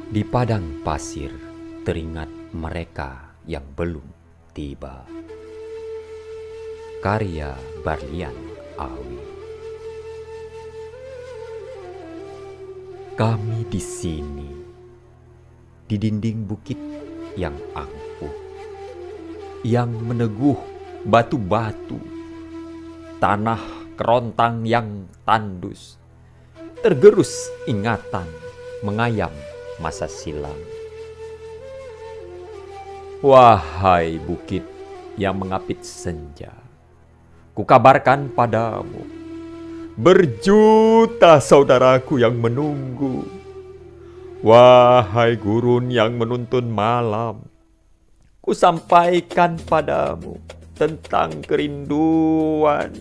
Di padang pasir teringat mereka yang belum tiba. Karya Barlian Awi. Kami di sini, di dinding bukit yang angkuh, yang meneguh batu-batu, tanah kerontang yang tandus, tergerus ingatan mengayam masa silam. Wahai bukit yang mengapit senja, kukabarkan padamu, berjuta saudaraku yang menunggu. Wahai gurun yang menuntun malam, kusampaikan padamu tentang kerinduan.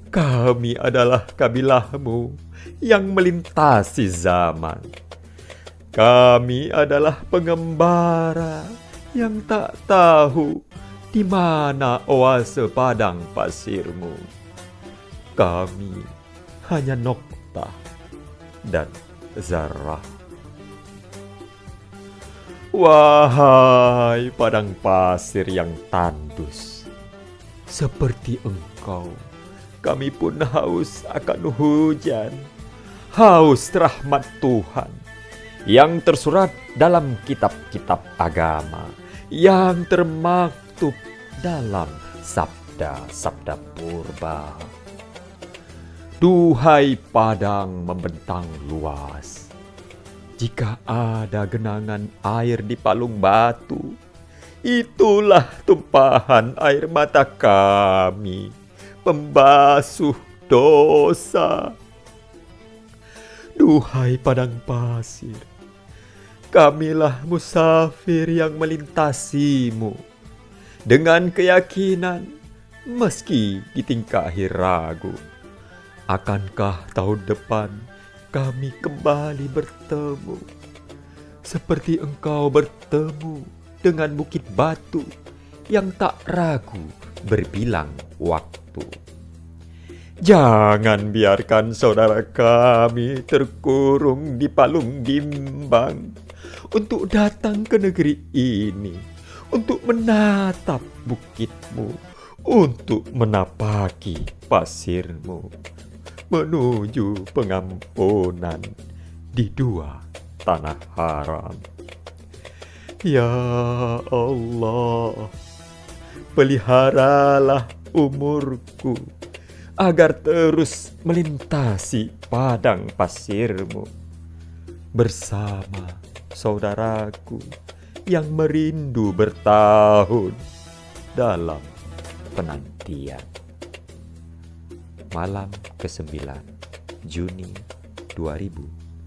Kami adalah kabilahmu yang melintasi zaman. Kami adalah pengembara yang tak tahu di mana oase padang pasirmu. Kami hanya noktah dan zarah. Wahai padang pasir yang tandus, seperti engkau, kami pun haus akan hujan, haus rahmat Tuhan yang tersurat dalam kitab-kitab agama, yang termaktub dalam sabda-sabda purba. Duhai padang membentang luas, jika ada genangan air di palung batu, itulah tumpahan air mata kami, pembasuh dosa. Duhai padang pasir, kamilah musafir yang melintasimu dengan keyakinan meski ditingkahi ragu. Akankah tahun depan kami kembali bertemu seperti engkau bertemu dengan bukit batu yang tak ragu berbilang waktu? Jangan biarkan saudara kami terkurung di palung bimbang untuk datang ke negeri ini, untuk menatap bukitmu, untuk menapaki pasirmu, menuju pengampunan di dua tanah haram. Ya Allah, peliharalah umurku agar terus melintasi padang pasirmu bersama saudaraku yang merindu bertahun dalam penantian. Malam ke-9 Juni 2018.